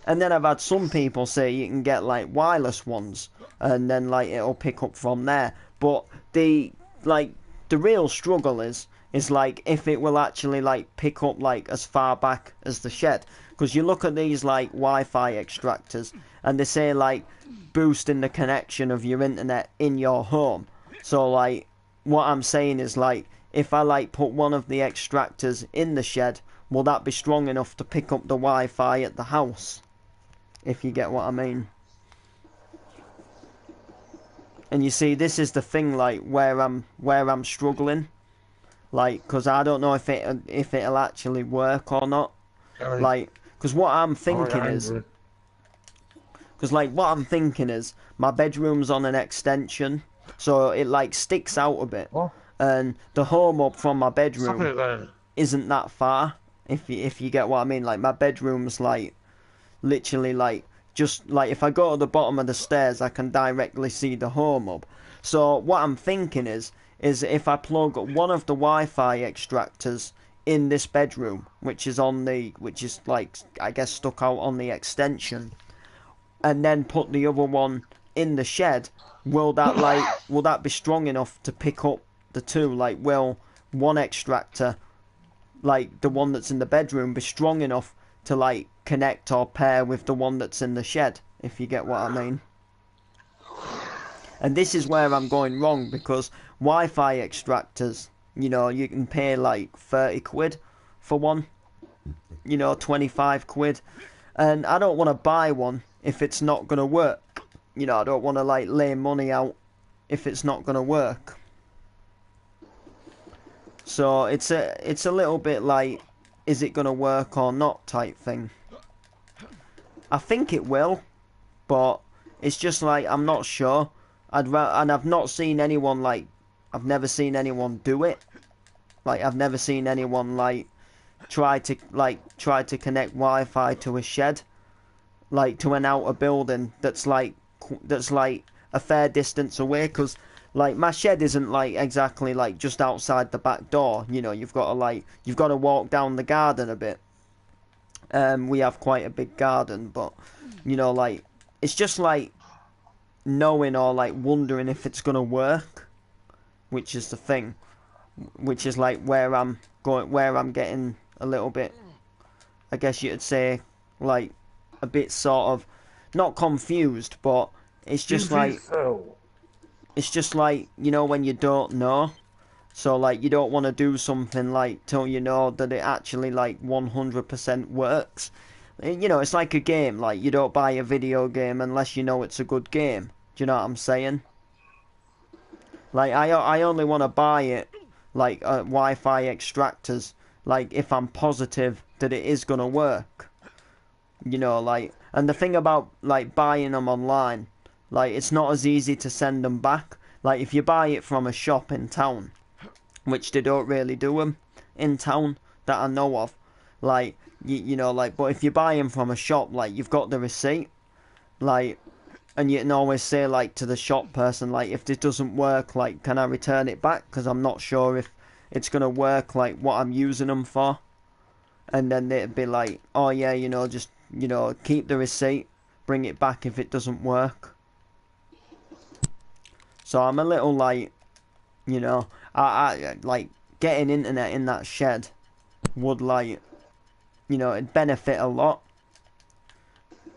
And then I've had some people say you can get like wireless ones and then like it'll pick up from there. But the real struggle is like if it will actually like pick up like as far back as the shed. Because you look at these like Wi-Fi extractors and they say like boosting the connection of your internet in your home. So like what I'm saying is like if I like put one of the extractors in the shed, will that be strong enough to pick up the Wi-Fi at the house? If you get what I mean. And you see, this is the thing, like where I'm struggling, like because I don't know if it'll actually work or not. Like, because what I'm thinking is, my bedroom's on an extension, so it like sticks out a bit, and the home hub from my bedroom isn't that far. If you get what I mean, like my bedroom's like literally like just like if I go to the bottom of the stairs, I can directly see the home hub. So what I'm thinking is if I plug one of the Wi-Fi extractors in this bedroom, which is like I guess stuck out on the extension, and then put the other one in the shed, will that be strong enough to pick up the two? Like, will one extractor, like the one that's in the bedroom, be strong enough to like connect or pair with the one that's in the shed, if you get what I mean? And this is where I'm going wrong, because Wi-Fi extractors, you know, you can pay like 30 quid for one, you know, 25 quid, and I don't want to buy one if it's not going to work. You know, I don't want to like lay money out if it's not going to work. So it's a little bit like, is it going to work or not type thing. I think it will, but it's just like I'm not sure. And I've not seen anyone like, I've never seen anyone do it. Like I've never seen anyone like try to connect Wi-Fi to a shed, like to an outer building that's like a fair distance away, because like my shed isn't like exactly like just outside the back door. You know, you've got to walk down the garden a bit. We have quite a big garden, but you know, like it's just like knowing or like wondering if it's gonna work, which is the thing, which is like where I'm getting a little bit, I guess you'd say, like a bit sort of not confused, but it's just like you know, when you don't know. So like you don't want to do something like till you know that it actually like 100% works. You know, it's like a game. Like you don't buy a video game unless you know it's a good game. Do you know what I'm saying? Like I only want to buy it like Wi-Fi extractors like if I'm positive that it is gonna work. You know, like, and the thing about like buying them online, like it's not as easy to send them back. Like if you buy it from a shop in town, which they don't really do them in town that I know of, like you know, like, but if you buy them from a shop, like you've got the receipt, like, and you can always say like to the shop person, like, if this doesn't work, like, can I return it back, because I'm not sure if it's gonna work like what I'm using them for. And then they'd be like, oh yeah, you know, just, you know, keep the receipt, bring it back if it doesn't work. So I'm a little like, you know, I like getting internet in that shed would, like, you know, it'd benefit a lot.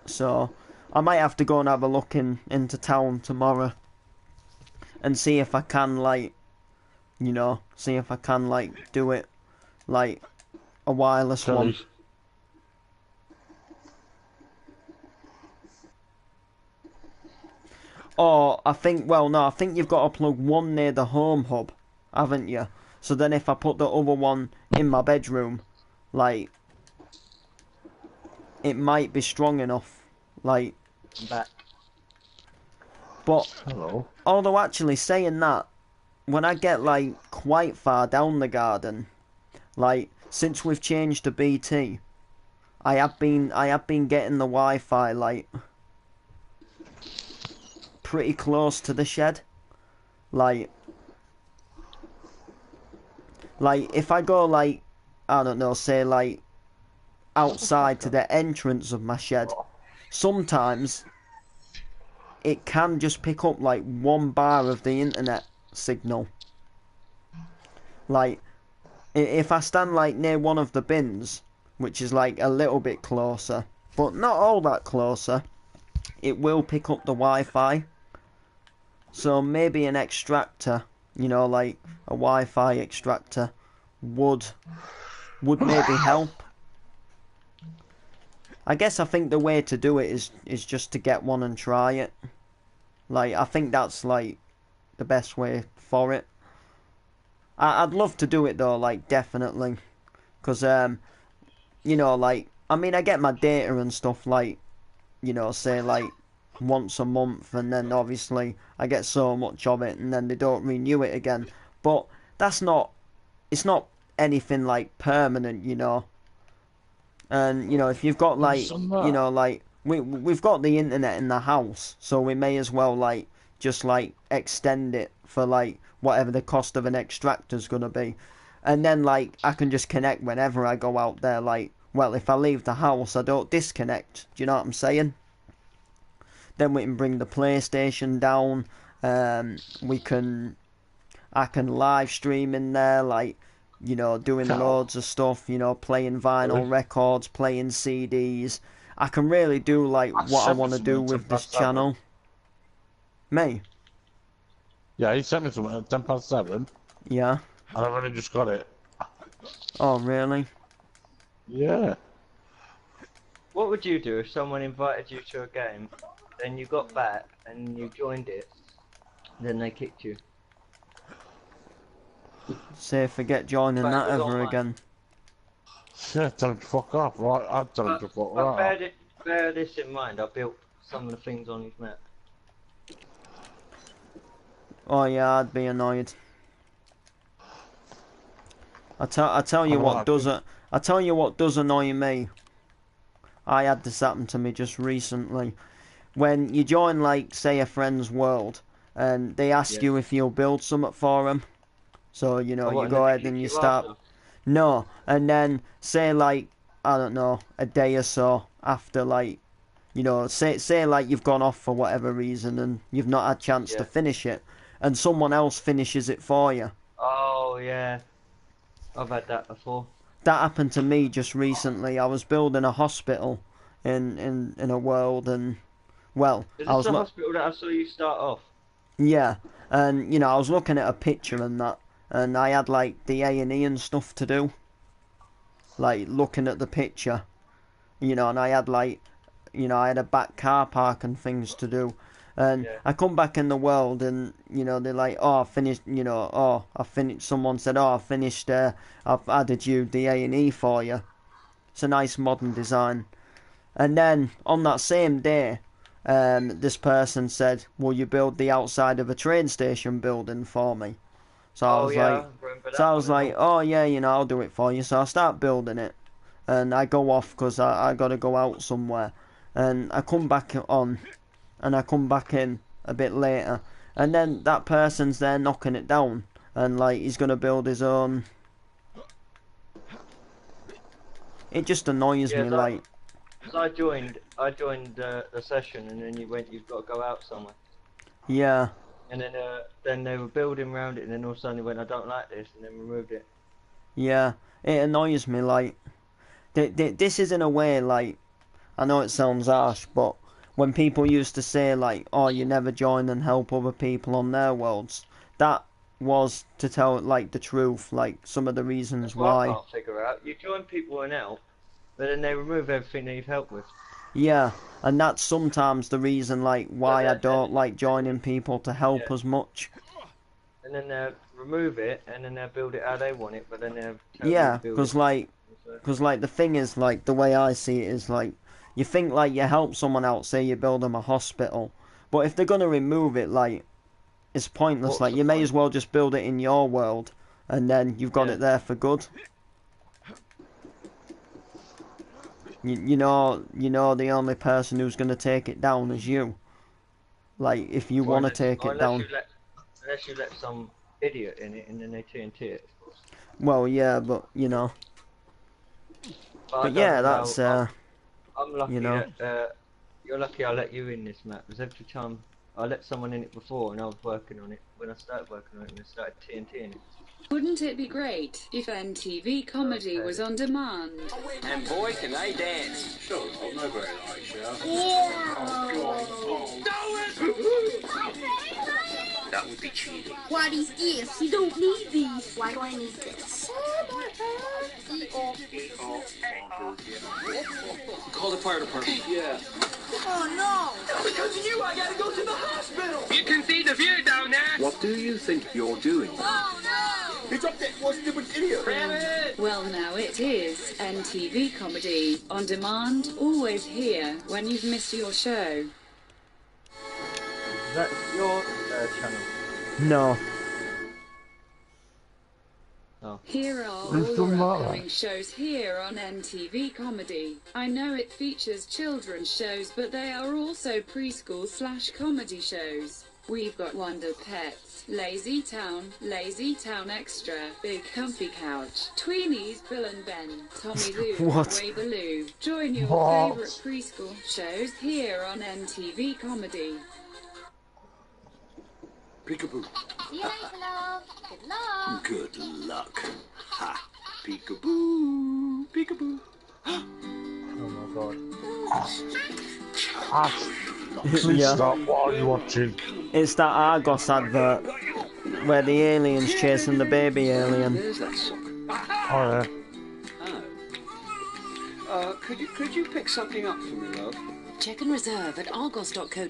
So I might have to go and have a look into town tomorrow and see if I can, like, you know, see if I can like do it like a wireless one. Or I think, well, no, I think you've got to plug one near the home hub, haven't you? So then if I put the other one in my bedroom, like, it might be strong enough, like. Back. But Hello. although actually saying that, when I get like quite far down the garden, like since we've changed to BT, I have been getting the Wi-Fi like pretty close to the shed. Like if I go like, I don't know, say like outside to the entrance of my shed, sometimes it can just pick up like 1 bar of the internet signal. Like if I stand like near one of the bins, which is like a little bit closer, but not all that closer, it will pick up the Wi-Fi. So maybe an extractor, you know, like a Wi-Fi extractor, would maybe help. I think the way to do it is just to get one and try it. Like, I think that's like the best way for it. I'd love to do it though, like, definitely, because you know, like, I mean, I get my data and stuff, like, you know, say like once a month, and then obviously I get so much of it, and then they don't renew it again. But it's not anything like permanent, you know. And you know, if you've got like, you know, like we've got the internet in the house, so we may as well like just like extend it for like whatever the cost of an extractor's gonna be, and then like I can just connect whenever I go out there. Like, well, if I leave the house, I don't disconnect. Do you know what I'm saying? Then we can bring the PlayStation down. I can live stream in there, like, you know, doing loads of stuff, you know, playing vinyl records, playing CDs. I can really do, like, what I want to do with this channel. Me? Yeah, he sent me something at 7:10. Yeah. And I've only just got it. Oh, really? Yeah. What would you do if someone invited you to a game, then you got back and you joined it, then they kicked you? Say, forget joining that ever again. Yeah, tell him to fuck off, right? I'd tell him to fuck off. Bear this in mind, I built some of the things on his map. Oh yeah, I'd be annoyed. I tell you what does annoy me. I had this happen to me just recently. When you join, like, say, a friend's world, and they ask you if you'll build something for them. So, you know, you go ahead and you start... No, and then, say, like, I don't know, a day or so after, like, you know, say like, you've gone off for whatever reason, and you've not had a chance to finish it, and someone else finishes it for you. Oh, yeah. I've had that before. That happened to me just recently. I was building a hospital in a world, and, well... Is this the hospital that I saw you start off? Yeah, and, you know, I was looking at a picture and that, and I had, like, the A&E and stuff to do. Like, looking at the picture, you know, and I had, like, you know, I had a back car park and things to do. And I come back in the world, and, you know, they're like, oh, I finished, you know, oh, I finished, someone said, oh, I finished, I've added you the A&E for you. It's a nice modern design. And then, on that same day, this person said, will you build the outside of a train station building for me? So I was like, oh yeah, you know, I'll do it for you. So I start building it, and I go off because I got to go out somewhere. And I come back on, and I come back in a bit later, and then that person's there knocking it down, and like he's gonna build his own. It just annoys me, like. So I joined the session, and then you've got to go out somewhere. Yeah. And then they were building around it, and then all of a sudden they went, I don't like this, and then removed it. Yeah, it annoys me, like. This is in a way, like, I know it sounds harsh, but when people used to say, like, oh, you never join and help other people on their worlds, that was to tell, like, the truth, like, some of the reasons why. I can't figure out. You join people and help, but then they remove everything that you've helped with. Yeah, and that's sometimes the reason, like, why I don't like joining people to help as much. And then they'll remove it, and then they'll build it how they want it, but then they'll yeah, because like the thing is, like, the way I see it is, like, you think, like, you help someone out, say you build them a hospital, but if they're gonna remove it, like, it's pointless. Like, you may as well just build it in your world, and then you've got it there for good. You know the only person who's going to take it down is you. Like, if you want to take it down. Unless you let some idiot in it and then they TNT it. Well, yeah, but, you know. But yeah, that's, I'm lucky you know. that, you're lucky I let you in this map, because every time I let someone in it before, and I was working on it. When I started working on it, and I started TNT in it. Wouldn't it be great if NTV comedy was on demand? And boy, can they dance. Sure, nobody likes you. That would be cheating. What is this? You don't need these. Why do I need this? Call the fire department. Yeah. Oh no! Because of you, I gotta go to the hospital. You can see the view down there. What do you think you're doing? Oh no! He dropped that one stupid idiot. Rabbit! Well, now it is NTV comedy on demand, always here when you've missed your show. Is that your channel? No. Here are all Who's your done that? upcoming shows here on NTV Comedy. I know it features children's shows, but they are also preschool/comedy shows. We've got Wonder Pets, Lazy Town Extra, Big Comfy Couch, Tweenies, Bill and Ben, Tommy Lou, What? Waverloo. Join your What? favourite preschool shows here on NTV Comedy. Peekaboo. See you later, love. Good luck. Good luck. Ha. Peekaboo. Peekaboo. Oh my god. Please Yeah. stop. What are you watching? It's that Argos advert where the alien's chasing the baby alien. There's that sock. Oh, yeah. Oh. Could you pick something up for me, love? Check and reserve at argos.co.uk,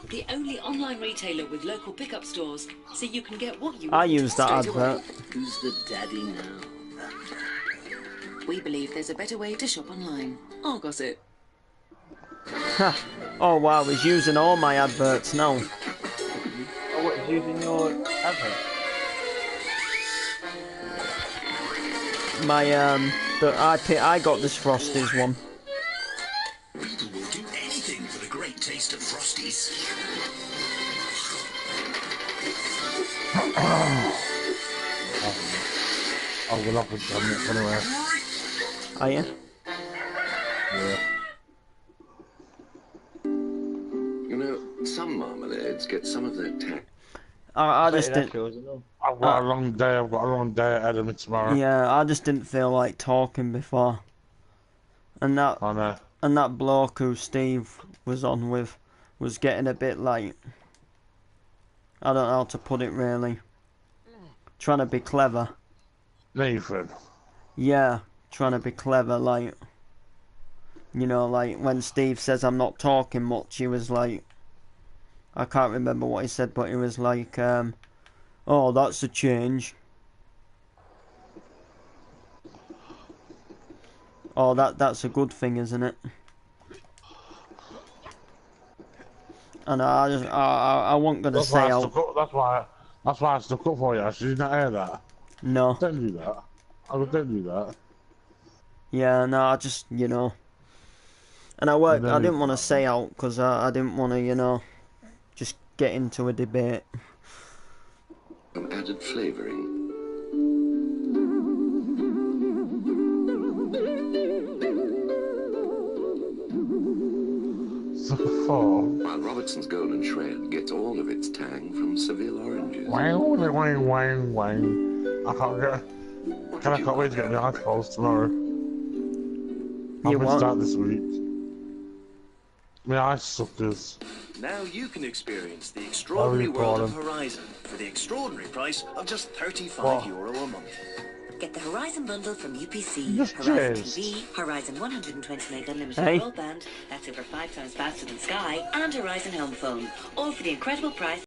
the only online retailer with local pickup stores, so you can get what you I want use that straight away. advert. Who's the daddy now? We believe there's a better way to shop online. Argos it. Oh wow, he's using all my adverts now. Oh, what is using your advert? My I got this Frosties one. People will do anything for the great taste of Frosties. I'm gonna have to done it anyway. Are you? Yeah. You know, some marmalades get some of their tack. I just That's didn't. yours, isn't it? I've got a long day. I've got a long day ahead of me tomorrow. Yeah, I just didn't feel like talking before. And that I know. and that bloke who Steve was on with was getting a bit like, I don't know how to put it really. Trying to be clever. Nathan. Yeah, trying to be clever, like, you know, like when Steve says I'm not talking much, he was like, I can't remember what he said, but he was like, oh, that's a change. Oh, that's a good thing, isn't it? And I wasn't gonna say out. That's why I stuck up for you. Did you not hear that? No. Don't do that. Don't do that. Yeah, no, I just, you know. And I didn't want to say out because I didn't want to, you know, just get into a debate. Some added flavoring. While Robertson's Golden Shred gets all of its tang from Seville oranges. Wang. I can't wait to get my iPhones tomorrow. I've been start this week. My ice suckers. Now you can experience the extraordinary Very world of important. Horizon for the extraordinary price of just €35 a month. Get the Horizon bundle from UPC, Yes, Horizon cheers. TV, Horizon 120 meg unlimited Hey. broadband, that's over 5 times faster than Sky, and Horizon Home Phone, all for the incredible price